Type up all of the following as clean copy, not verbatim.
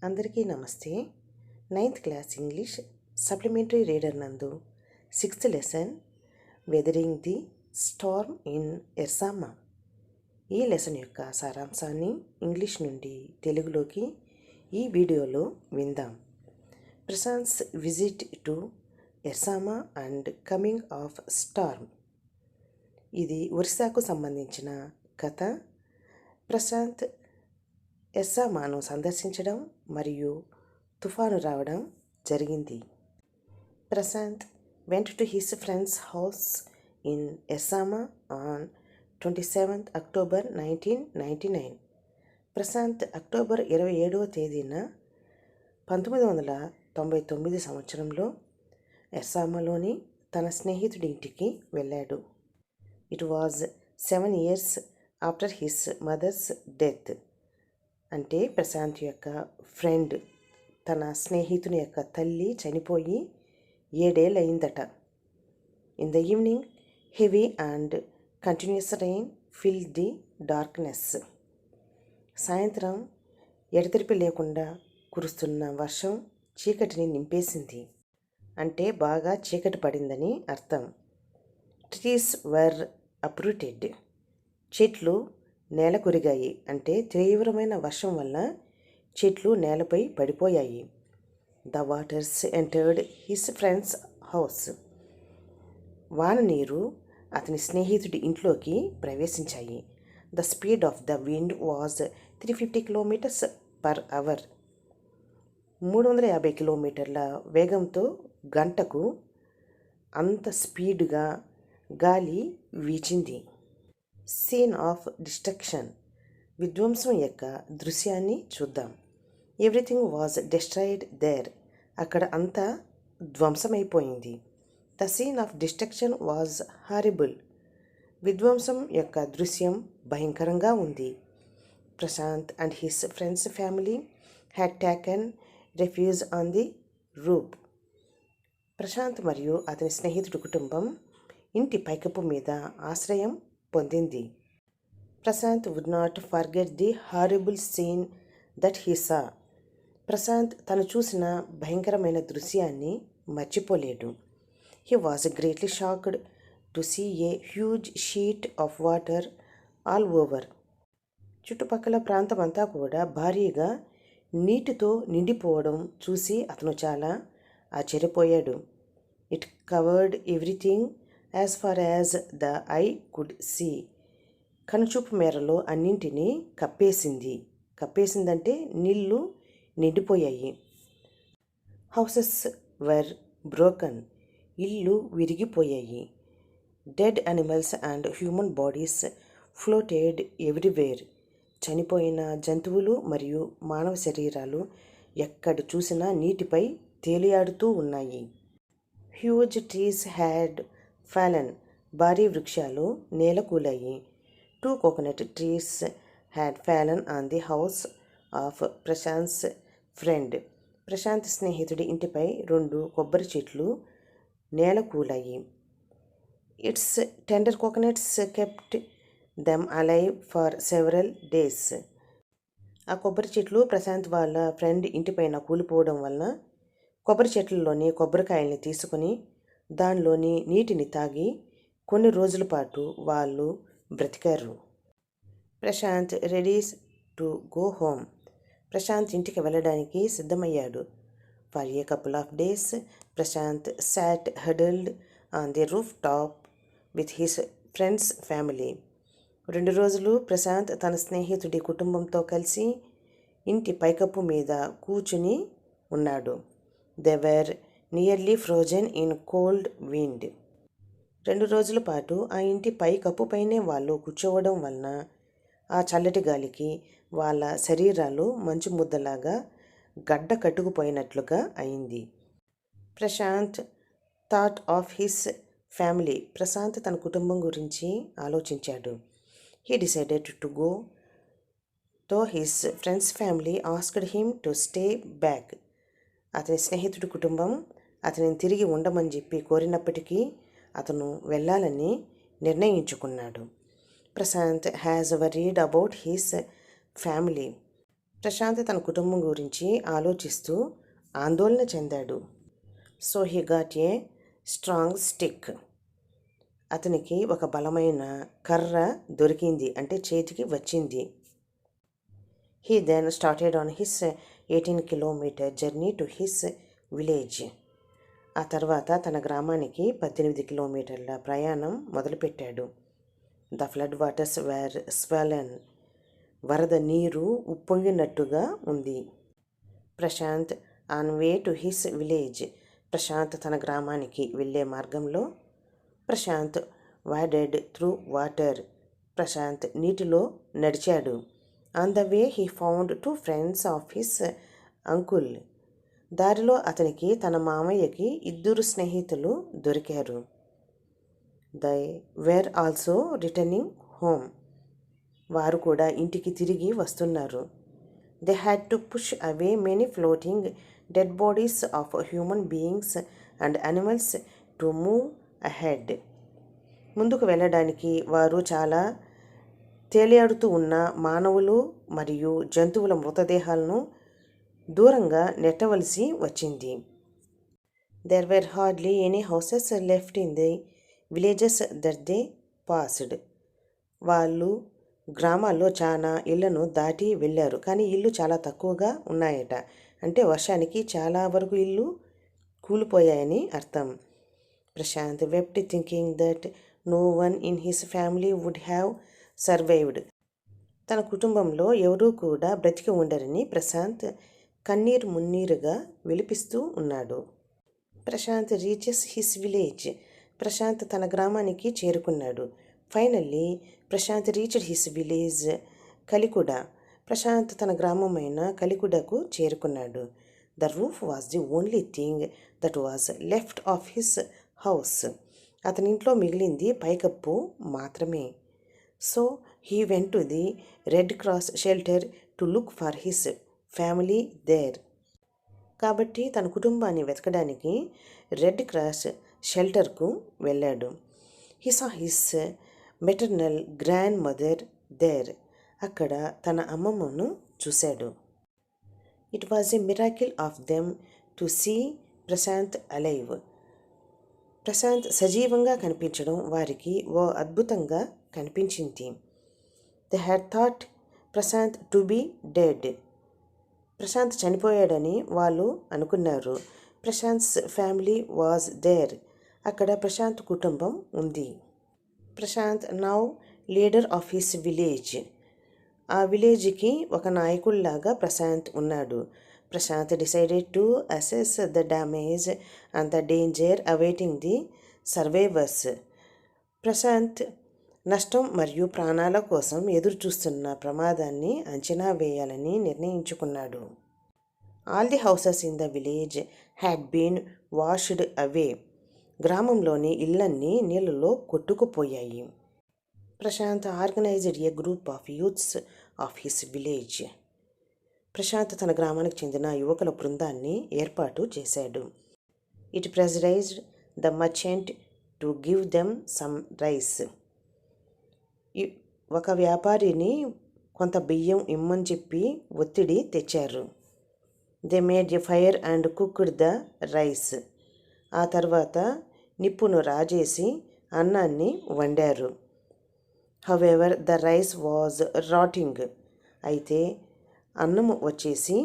అందరికీ నమస్తే. 9th class English supplementary reader నందు 6th lesson weathering the storm in Ersama. ఈ లెసన్ యొక్క సారాంశాన్ని ఇంగ్లీష్ నుండి తెలుగులోకి ఈ వీడియోలో విందాం. Prashant's visit to Ersama and coming of storm. ఇది ఒరిస్సాకు సంబంధించిన కథ. ప్రశాంత్ ఎర్సామాను సందర్శించడం మరియు తుఫాను రావడం జరిగింది. Prashant went to his friends house in Ersama on 27th October 1999. Prashant October 27వ తేదీన 1999 సంవత్సరంలో ఎర్సామాలోని తన స్నేహితుడి ఇంటికి వెళ్ళాడు. It was 7 years after his mother's death. అంటే ప్రశాంత్ యొక్క ఫ్రెండ్, తన స్నేహితుని యొక్క తల్లి చనిపోయి 7 ఏళ్ళు అయిందట. In the evening heavy and continuous rain fill the darkness. సాయంత్రం ఎడతెరిపి లేకుండా కురుస్తున్న వర్షం చీకటిని నింపేసింది. అంటే బాగా చీకటి పడిందని అర్థం. ట్రీస్ వర్ అప్రూటెడ్. చెట్లు నేల కొరిగాయి. అంటే తీవ్రమైన వర్షం వల్ల చెట్లు నేలపై పడిపోయాయి. The waters entered his friends house. వాన నీరు అతని స్నేహితుడి ఇంట్లోకి ప్రవేశించాయి. The speed of the wind was 350 kilometers per hour. 350 కిలోమీటర్ల వేగంతో గంటకు అంత స్పీడ్గా గాలి వీచింది. Scene of destruction. విధ్వంసం యొక్క దృశ్యాన్ని చూద్దాం. Everything was destroyed there. అక్కడ అంతా ధ్వంసమైపోయింది. The scene of destruction was horrible. విధ్వంసం యొక్క దృశ్యం భయంకరంగా ఉంది. Prashant and his friends family had taken refuge on the roof. Prashant మరియు అతని స్నేహితుడి కుటుంబం ఇంటి పైకప్పు మీద ఆశ్రయం పొందింది. Prashant would not forget the horrible scene that he saw. Prashant తను చూసిన భయంకరమైన దృశ్యాన్ని మర్చిపోలేడు. He was greatly shocked to see a huge sheet of water all over. చుట్టుపక్కల ప్రాంతమంతా కూడా భారీగా నీటితో నిండిపోవడం చూసి అతను చాలా ఆశ్చర్యపోయాడు. It covered everything as far as the eye could see. కనుచూపు మేరలో అన్నింటినీ కప్పేసిందంటే నీళ్లు నిండిపోయాయి. Houses were broken. ఇళ్ళు విరిగిపోయాయి. Dead animals and human bodies floated everywhere. చనిపోయిన జంతువులు మరియు మానవ శరీరాలు ఎక్కడ చూసినా నీటిపై తేలియాడుతూ ఉన్నాయి. Huge trees had fallen. భారీ వృక్షాలు నేలకూలాయి. 2 coconut trees had fallen on the house of Prashant's friend. Prashant స్నేహితుడి ఇంటిపై 2 కొబ్బరి చెట్లు నేలకూలాయి. Its tender coconuts kept them alive for several days. ఆ కొబ్బరి చెట్లు ప్రశాంత్ వాళ్ళ ఫ్రెండ్ ఇంటిపైన కూలిపోవడం వలన కొబ్బరి చెట్లలోని కొబ్బరికాయల్ని తీసుకుని దానిలోని నీటిని తాగి కొన్ని రోజుల పాటు వాళ్ళు బ్రతికారు. Prashant readies to go home. Prashant ఇంటికి వెళ్ళడానికి సిద్ధమయ్యాడు. For a couple of days Prashant sat huddled on the roof top with his friends family. 2 రోజులు ప్రశాంత్ తన స్నేహితుడి కుటుంబంతో కలిసి ఇంటి పైకప్పు మీద కూర్చుని ఉన్నాడు. They were nearly frozen in cold wind. 2 రోజుల పాటు ఆ ఇంటి పైకప్పు పైనే వాళ్ళు కూర్చోవడం వలన ఆ చల్లటి గాలికి వాళ్ళ శరీరాలు మంచు ముద్దలాగా గడ్డ కట్టుకుపోయినట్లుగా అయింది. Prashant thought of his family. Prashant తన కుటుంబం గురించి ఆలోచించాడు. He decided to go to his friends family asked him to stay back. అతని స్నేహితుడి కుటుంబం అతనిని తిరిగి ఉండమని చెప్పి కోరినప్పటికీ అతను వెళ్ళాలని నిర్ణయించుకున్నాడు. Prashant has worried about his family. Prashant తన కుటుంబం గురించి ఆలోచిస్తూ ఆందోళన చెందాడు. So he got a strong stick. అతనికి ఒక బలమైన కర్ర దొరికింది, అంటే చేతికి వచ్చింది. He then started on his 18 kilometer journey to his village. ఆ తర్వాత తన గ్రామానికి 18 కిలోమీటర్ల ప్రయాణం మొదలుపెట్టాడు. The flood waters were swollen. వరద నీరు ఉప్పొంగినట్టుగా ఉంది. Prashant on way to his village. Prashant తన గ్రామానికి వెళ్ళే మార్గంలో Prashanth waded through water. Prashant నీటిలో నడిచాడు. On the way he found 2 friends of his uncle. దారిలో అతనికి తన మామయ్యకి 2 స్నేహితులు దొరికారు. They were also returning home. వారు కూడా ఇంటికి తిరిగి వస్తున్నారు. They had to push away many floating dead bodies of human beings and animals to move ahead. ముందుకు వెళ్ళడానికి వారు చాలా తేలియాడుతూ ఉన్న మానవులు మరియు జంతువుల మృతదేహాలను దూరంగా నెట్టవలసి వచ్చింది. There were hardly any houses left in the villages that they passed. వాళ్ళు గ్రామాల్లో చాలా ఇళ్లను దాటి వెళ్ళారు, కానీ ఇల్లు చాలా తక్కువగా ఉన్నాయట. అంటే వర్షానికి చాలా వరకు ఇల్లు కూలిపోయాయని అర్థం. Prashant wept thinking that no one in his family would have survived. తన కుటుంబంలో ఎవరూ కూడా బ్రతికి ఉండరని ప్రశాంత్ కన్నీరు మున్నీరుగా విలిపిస్తూ ఉన్నాడు. Prashant reaches his village. Prashant తన గ్రామానికి చేరుకున్నాడు. Finally Prashant reached his village Kalikuda. Prashant తన గ్రామమైన కలికుడకు చేరుకున్నాడు. The roof was the only thing that was left of his house. అతని ఇంట్లో మిగిలింది పైకప్పు మాత్రమే. So he went to the red cross shelter to look for his family there. కాబట్టి తన కుటుంబాన్ని వెతకడానికి రెడ్ క్రాస్ షెల్టర్కు వెళ్ళాడు. He saw his maternal grandmother there. అక్కడ తన అమ్మమ్మను చూశాడు. It was a miracle of them to see Prashant alive. Prashant సజీవంగా కనిపించడం వారికి ఓ అద్భుతంగా కనిపించింది. They had thought Prashant to be dead. Prashant చనిపోయాడని వాళ్ళు అనుకున్నారు. Prashant's family was there. అక్కడ ప్రశాంత్ కుటుంబం ఉంది. Prashant now leader of his village. ఆ విలేజ్కి ఒక నాయకుల్లాగా ప్రశాంత్ ఉన్నాడు. Prashant decided to assess the damage and the danger awaiting the survivors. Prashant నష్టం మరియు ప్రాణాల కోసం ఎదురు చూస్తున్న ప్రమాదాన్ని అంచనా వేయాలని నిర్ణయించుకున్నాడు. All the houses in the village had been washed away. గ్రామంలోని ఇళ్లన్నీ నీళ్ళలో కొట్టుకుపోయాయి. Prashant organized a group of youths of his village. Prashant తన గ్రామానికి చెందిన యువకుల బృందాన్ని ఏర్పాటు చేశాడు. It pressurized the merchant to give them some rice. ఒక వ్యాపారిని కొంత బియ్యం ఇమ్మని చెప్పి ఒత్తిడి తెచ్చారు. They made a fire and cooked the rice. ఆ తర్వాత నిప్పును రాజేసి అన్నాన్ని వండారు. However the rice was rating. అయితే అన్నము వచ్చేసి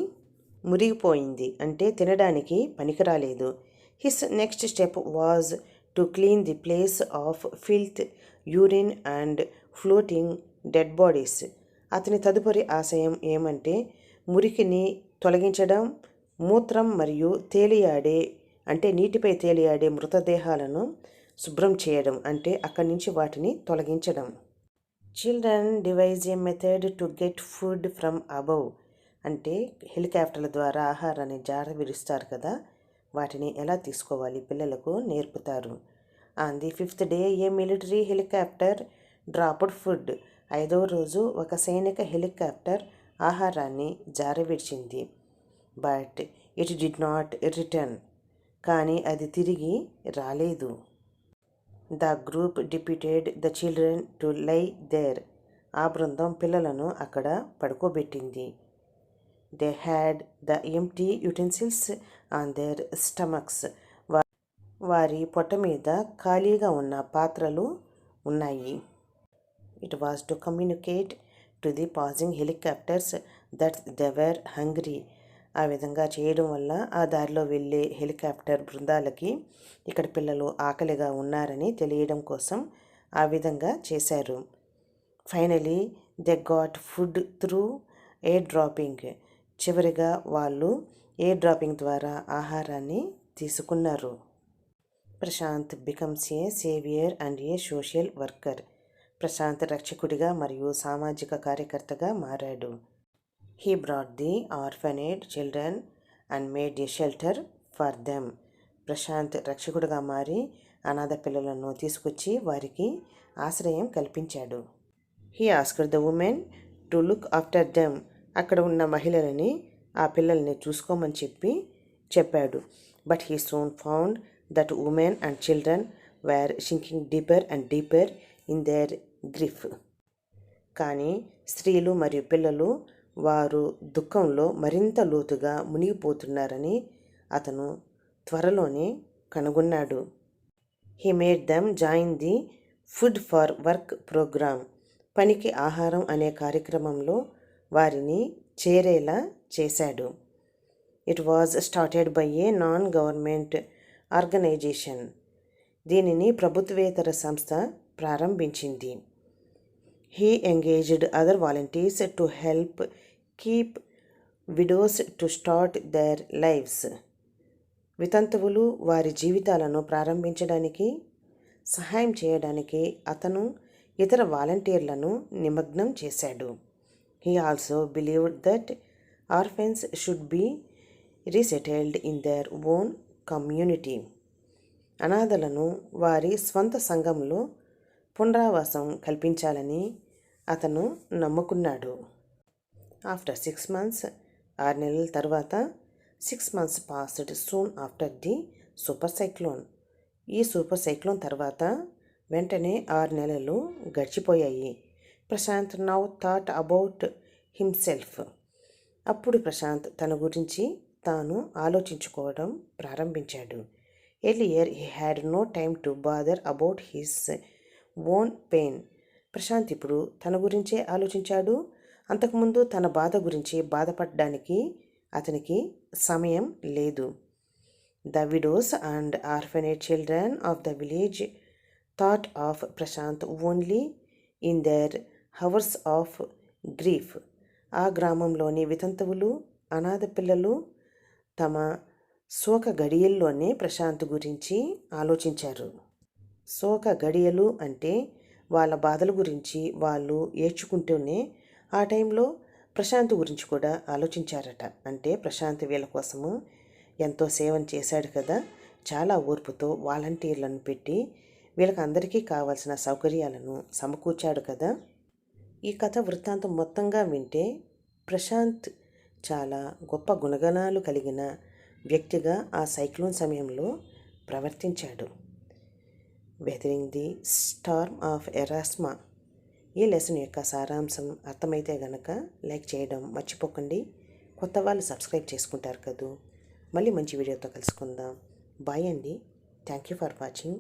మురిగిపోయింది, అంటే తినడానికి పనికిరాలేదు. His next step was to clean the place of filth, urine and floating dead bodies. అతని తదుపరి ఆశయం ఏమంటే మురికిని తొలగించడం, మూత్రం మరియు తేలియాడే, అంటే నీటిపై తేలియాడే మృతదేహాలను శుభ్రం చేయడం, అంటే అక్కడి నుంచి వాటిని తొలగించడం. Children device A method to get food from above. అంటే హెలికాప్టర్ల ద్వారా ఆహారాన్ని జారవిరుస్తారు కదా, వాటిని ఎలా తీసుకోవాలి పిల్లలకు నేర్పుతారు. On the 5th day a military helicopter dropped food. 5వ రోజు ఒక సైనిక హెలికాప్టర్ ఆహారాన్ని జారవిడిచింది. But it did not return. కానీ అది తిరిగి రాలేదు. The group deputed the children to lie there. ఆ బృందం పిల్లలను అక్కడ పడుకోబెట్టింది. They had the empty utensils on their stomachs. వారి పొట్ట మీద ఖాళీగా ఉన్న పాత్రలు ఉన్నాయి. It was to communicate to the passing helicopters that they were hungry. ఆ విధంగా చేయడం వల్ల ఆ దారిలో వెళ్ళే హెలికాప్టర్ బృందాలకి ఇక్కడ పిల్లలు ఆకలిగా ఉన్నారని తెలియడం కోసం ఆ విధంగా చేశారు. Finally they got food through air dropping. చివరిగా వాళ్ళు ఎయిర్ డ్రాపింగ్ ద్వారా ఆహారాన్ని తీసుకున్నారు. Prashant becomes a saviour and a social worker. Prashant రక్షకుడిగా మరియు సామాజిక కార్యకర్తగా మారాడు. He brought the orphaned children and made a shelter for them. Prashant రక్షకుడిగా మారి అనాథ పిల్లలను తీసుకొచ్చి వారికి ఆశ్రయం కల్పించాడు. He asked the women to look after them. అక్కడ ఉన్న మహిళలని ఆ పిల్లల్ని చూసుకోమని చెప్పాడు. But he soon found that women and children were sinking deeper and deeper in their grief. కానీ స్త్రీలు మరియు పిల్లలు వారు దుఃఖంలో మరింత లోతుగా మునిగిపోతున్నారని అతను త్వరలోనే కనుగొన్నాడు. He made them join the food for work programme. పనికి ఆహారం అనే కార్యక్రమంలో వారిని చేరేలా చేశాడు. It was started by a non government organisation. దీనిని ప్రభుత్వేతర సంస్థ ప్రారంభించింది. He engaged other volunteers to help keep widows to start their lives. వితంతువులు వారి జీవితాలను ప్రారంభించడానికి సహాయం చేయడానికి అతను ఇతర వాలంటీర్లను నిమగ్నం చేశాడు. He also believed that orphans should be resettled in their own community. అనాథలను వారి స్వంత సంఘంలో పునరావాసం కల్పించాలని అతను నమ్ముకున్నాడు. ఆఫ్టర్ 6 months, 6 నెలల తర్వాత 6 months passed soon after the super cyclone. ఈ సూపర్ సైక్లోన్ తర్వాత వెంటనే 6 నెలలు గడిచిపోయాయి. Prashant now thought about himself. అప్పుడు ప్రశాంత్ తన గురించి తాను ఆలోచించుకోవడం ప్రారంభించాడు. Earlier he had no time to bother about his own pain. Prashant ఇప్పుడు తన గురించే ఆలోచించాడు. అంతకుముందు తన బాధ గురించి బాధపడడానికి అతనికి సమయం లేదు. The widows and orphanage children of the village thought of Prashant only in their hours of grief. ఆ గ్రామంలోని వితంతువులు అనాథ పిల్లలు తమ శోక గడియల్లోనే ప్రశాంత్ గురించి ఆలోచించారు. శోక గడియలు అంటే వాళ్ళ బాధల గురించి వాళ్ళు ఏడ్చుకుంటూనే ఆ టైంలో ప్రశాంత్ గురించి కూడా ఆలోచించారట. అంటే ప్రశాంత్ వీళ్ళ కోసము ఎంతో సేవను చేశాడు కదా, చాలా ఓర్పుతో వాలంటీర్లను పెట్టి వీళ్ళకి అందరికీ కావాల్సిన సౌకర్యాలను సమకూర్చాడు కదా. ఈ కథ వృత్తాంతం మొత్తంగా వింటే ప్రశాంత్ చాలా గొప్ప గుణగణాలు కలిగిన వ్యక్తిగా ఆ సైక్లోన్ సమయంలో ప్రవర్తించాడు. వెదరింగ్ ది స్టార్మ్ ఆఫ్ ఎరాస్మా. ఈ లెసన్ యొక్క సారాంశం అర్థమైతే గనక లైక్ చేయడం మర్చిపోకండి. కొత్త వాళ్ళు సబ్స్క్రైబ్ చేసుకుంటారు కదూ. మళ్ళీ మంచి వీడియోతో కలుసుకుందాం. బాయ్ అండి. Thank you for watching.